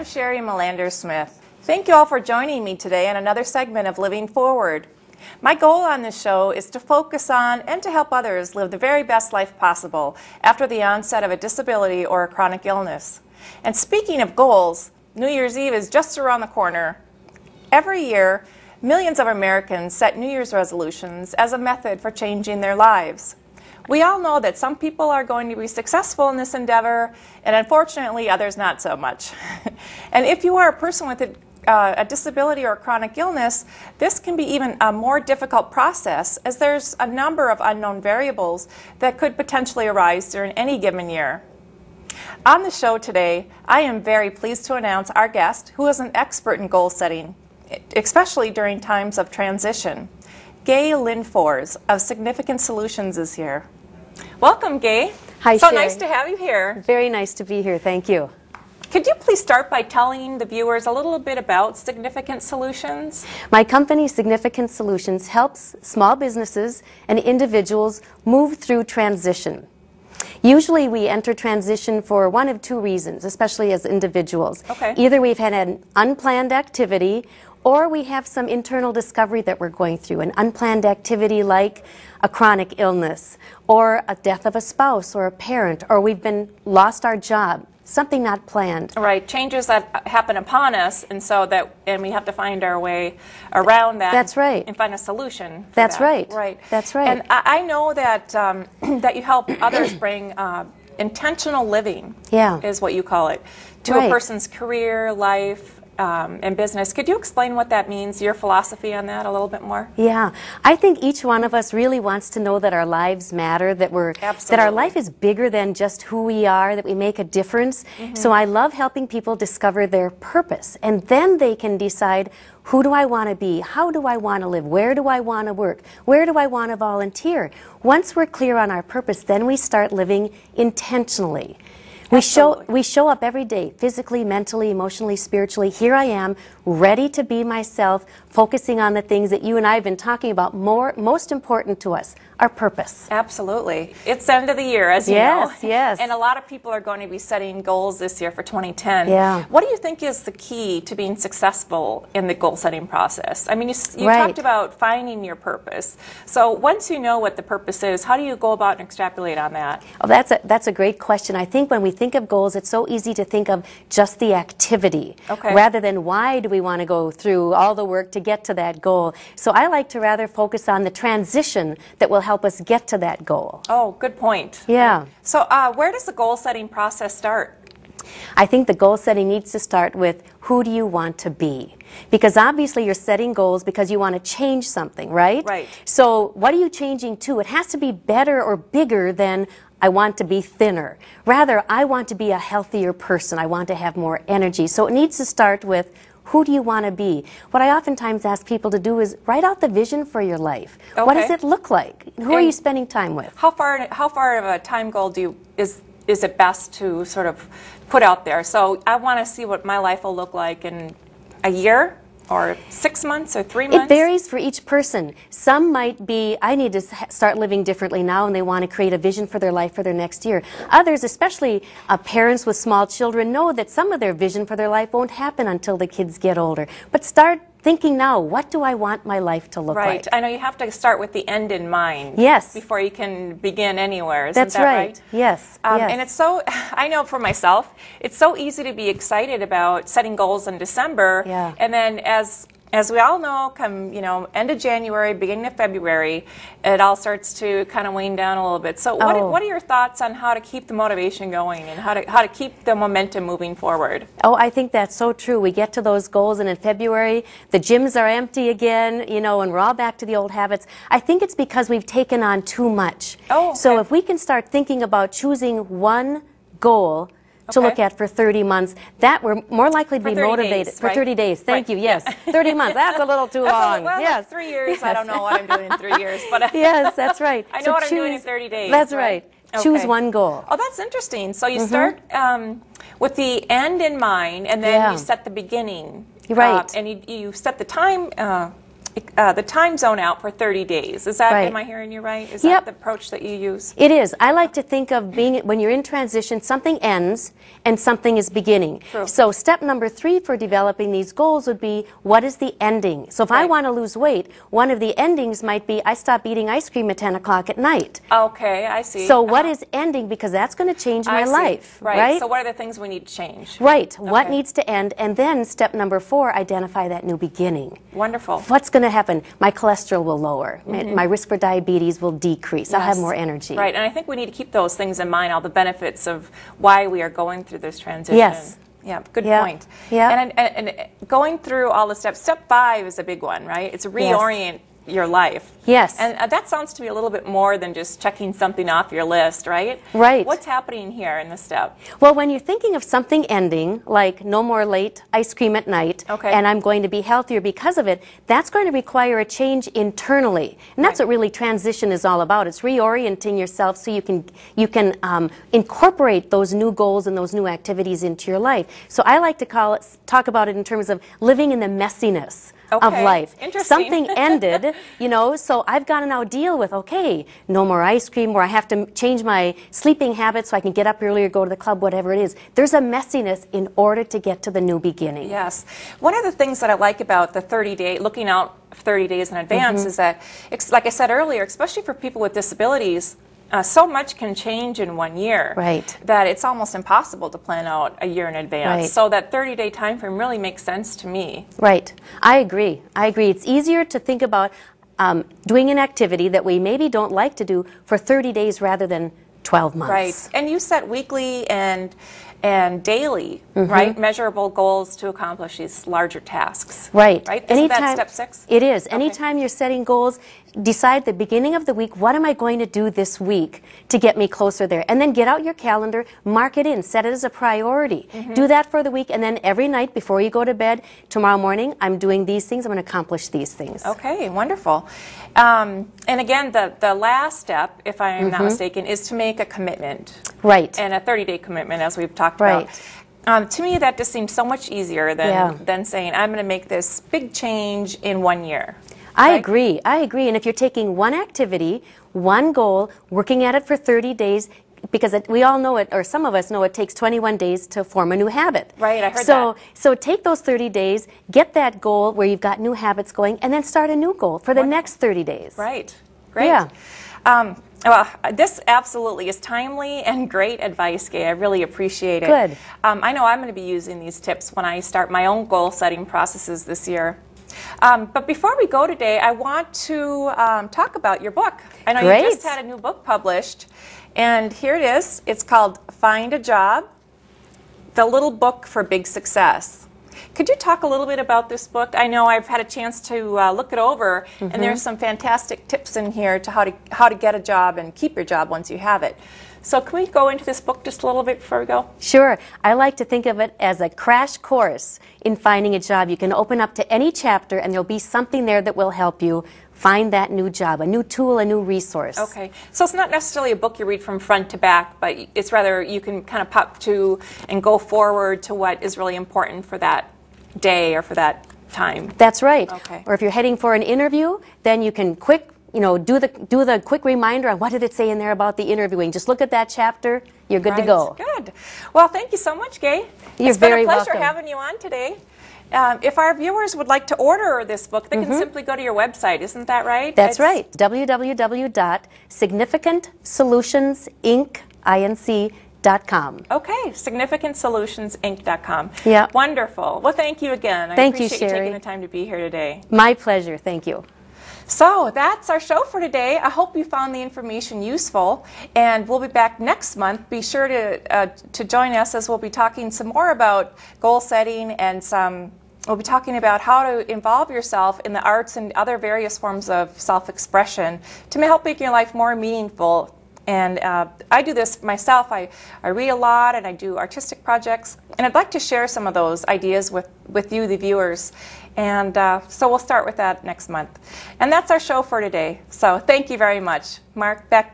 Sheri Melander-Smith. Thank you all for joining me today in another segment of Living Forward. My goal on this show is to focus on and to help others live the very best life possible after the onset of a disability or a chronic illness. And speaking of goals, New Year's Eve is just around the corner. Every year, millions of Americans set New Year's resolutions as a method for changing their lives. We all know that some people are going to be successful in this endeavor, and unfortunately others not so much. And if you are a person with a disability or a chronic illness, this can be even a more difficult process, as there's a number of unknown variables that could potentially arise during any given year. On the show today, I am very pleased to announce our guest, who is an expert in goal setting, especially during times of transition. Gaye Lindfors of Significant Solutions is here. Welcome, Gaye. Hi, So Sheri. nice to have you here. Very nice to be here. Thank you. Could you please start by telling the viewers a little bit about Significant Solutions? My company, Significant Solutions, helps small businesses and individuals move through transition. Usually we enter transition for one of two reasons, especially as individuals. Okay. Either we've had an unplanned activity, or we have some internal discovery that we're going through. An unplanned activity like a chronic illness, or a death of a spouse or a parent, or we've lost our job. Something not planned. Right, changes that happen upon us, and we have to find our way around that. That's right. And find a solution for That's that. right. Right. That's right. And I know that that you help others bring intentional living, Yeah. is what you call it, to Right. a person's career, life, and business. Could you explain what that means, your philosophy on that a little bit more? Yeah, I think each one of us really wants to know that our lives matter, that our life is bigger than just who we are, that we make a difference. So I love helping people discover their purpose, and then they can decide, who do I want to be? How do I want to live? Where do I want to work? Where do I want to volunteer? Once we're clear on our purpose, then we start living intentionally. We show up every day, physically, mentally, emotionally, spiritually. Here I am, ready to be myself, focusing on the things that you and I have been talking about, most important to us, our purpose. Absolutely. It's the end of the year, as you know. Yes, yes. And a lot of people are going to be setting goals this year for 2010. Yeah. What do you think is the key to being successful in the goal-setting process? I mean, you Right. talked about finding your purpose. So once you know what the purpose is, how do you go about and extrapolate on that? Oh, that's a great question. I think when we think of goals, it's so easy to think of just the activity, Okay. rather than why do we want to go through all the work to get to that goal. So I like to rather focus on the transition that will help us get to that goal. Oh, good point. Yeah. So where does the goal-setting process start? I think the goal setting needs to start with, who do you want to be? Because obviously you're setting goals because you want to change something, right? Right. So what are you changing to? It has to be better or bigger than, I want to be thinner. Rather, I want to be a healthier person. I want to have more energy. So it needs to start with, who do you want to be? What I oftentimes ask people to do is write out the vision for your life. Okay. What does it look like? Who are you spending time with? How far of a time goal is it best to sort of put out there? So I want to see what my life will look like in a year, or 6 months, or 3 months? It varies for each person. Some might be, I need to start living differently now, and they want to create a vision for their life for their next year. Others, especially parents with small children, know that some of their vision for their life won't happen until the kids get older. But start thinking now, what do I want my life to look like? Right. I know you have to start with the end in mind. Yes. Before you can begin anywhere. Isn't That's that right? Yes. Yes. And it's so, I know for myself, it's so easy to be excited about setting goals in December. Yeah. And then as we all know, come end of January, beginning of February, it all starts to kind of wane down a little bit. So what are your thoughts on how to keep the motivation going, and how to keep the momentum moving forward? Oh, I think that's so true. We get to those goals, and in February, the gyms are empty again, and we're all back to the old habits. I think it's because we've taken on too much. Oh, okay. So if we can start thinking about choosing one goal to look at for 30 months, that we're more likely to be motivated. Days, for right? 30 days. Thank you. Yes. 30 months. That's a little too long. Well, yes. 3 years. I don't know what I'm doing in 3 years. But yes, that's right. I know what I'm doing in 30 days. That's right. Okay. Choose one goal. Oh, that's interesting. So you start with the end in mind, and then you set the beginning. Right. And you set the time the time zone out for 30 days. Is that, Right. am I hearing you right? Is Yep. that the approach that you use? It is. I like to think of being, when you're in transition, something ends and something is beginning. True. So step number 3 for developing these goals would be, what is the ending? So if I Right. want to lose weight, one of the endings might be, I stop eating ice cream at 10 o'clock at night. Okay, I see. So what is ending? Because that's going to change my I see. life. Right. So what are the things we need to change? Right. What Okay. needs to end? And then step number 4, identify that new beginning. Wonderful. What's going to happen? My cholesterol will lower. My risk for diabetes will decrease. I'll have Yes. more energy. Right, and I think we need to keep those things in mind, all the benefits of why we are going through this transition. Yes. Yeah, good Yeah. point. Yeah. And going through all the steps, step 5 is a big one, right? It's reorient your life. Yes. And that sounds to me a little bit more than just checking something off your list, right? Right. What's happening here in this step? Well, when you're thinking of something ending, like no more late ice cream at night, Okay. and I'm going to be healthier because of it, that's going to require a change internally. And that's Right. what really transition is all about. It's reorienting yourself so you can incorporate those new goals and those new activities into your life. So I like to talk about it in terms of living in the messiness of Okay. life. Interesting. Something ended, so I've got to now deal with, okay, no more ice cream, or I have to change my sleeping habits so I can get up earlier, go to the club, whatever it is. There's a messiness in order to get to the new beginning. Yes. One of the things that I like about the 30-day, looking out 30 days in advance is that, like I said earlier, especially for people with disabilities, so much can change in 1 year. Right. That it's almost impossible to plan out a year in advance. Right. So that 30-day time frame really makes sense to me. Right. I agree. It's easier to think about doing an activity that we maybe don't like to do for 30 days rather than 12 months. Right. And you set weekly and daily, right, measurable goals to accomplish these larger tasks. Right. Right? Isn't that step 6? It is. Anytime you're setting goals, decide the beginning of the week, what am I going to do this week to get me closer there? And then get out your calendar, mark it in, set it as a priority. Do that for the week, and then every night before you go to bed, tomorrow morning, I'm doing these things, I'm going to accomplish these things. Okay, wonderful. And again, the last step, if I'm not mistaken, is to make a commitment. Right. And a 30-day commitment, as we've talked Right. about. To me, that just seems so much easier than saying, I'm going to make this big change in 1 year. I Right? agree. And if you're taking one activity, one goal, working at it for 30 days, because we all know it, or some of us know it takes 21 days to form a new habit. Right, I heard that. So take those 30 days, get that goal where you've got new habits going, and then start a new goal for the next 30 days. Right. Great. Yeah. Well, this absolutely is timely and great advice, Gaye. I really appreciate it. Good. I know I'm going to be using these tips when I start my own goal-setting processes this year. But before we go today, I want to talk about your book. I know Great. you just had a new book published, and here it is. It's called Find a Job, The Little Book for Big Success. Could you talk a little bit about this book? I know I've had a chance to look it over, and there's some fantastic tips in here to how to get a job and keep your job once you have it. So can we go into this book just a little bit before we go? Sure. I like to think of it as a crash course in finding a job. You can open up to any chapter, and there'll be something there that will help you find that new job, a new tool, a new resource. Okay. So it's not necessarily a book you read from front to back, but it's rather you can kind of pop to and go forward to what is really important for that day or for that time. That's right. Okay. Or if you're heading for an interview, then you can do the quick reminder on what did it say in there about the interviewing. Just look at that chapter. You're good to go. Good. Well, thank you so much, Gaye. You're it's been very a pleasure welcome. having you on today. If our viewers would like to order this book, they can simply go to your website. Isn't that right? That's right. www.significantsolutionsinc.com. Okay, significantsolutionsinc.com. Yeah. Wonderful. Well, thank you again. Thank you, I appreciate you Sheri. taking the time to be here today. My pleasure. Thank you. So that's our show for today. I hope you found the information useful, and we'll be back next month. Be sure to join us as we'll be talking some more about goal setting and we'll be talking about how to involve yourself in the arts and other various forms of self-expression to help make your life more meaningful. And I do this myself. I read a lot and I do artistic projects, and I'd like to share some of those ideas with you, the viewers. And so we'll start with that next month. And that's our show for today. So thank you very much. Mark, back to you.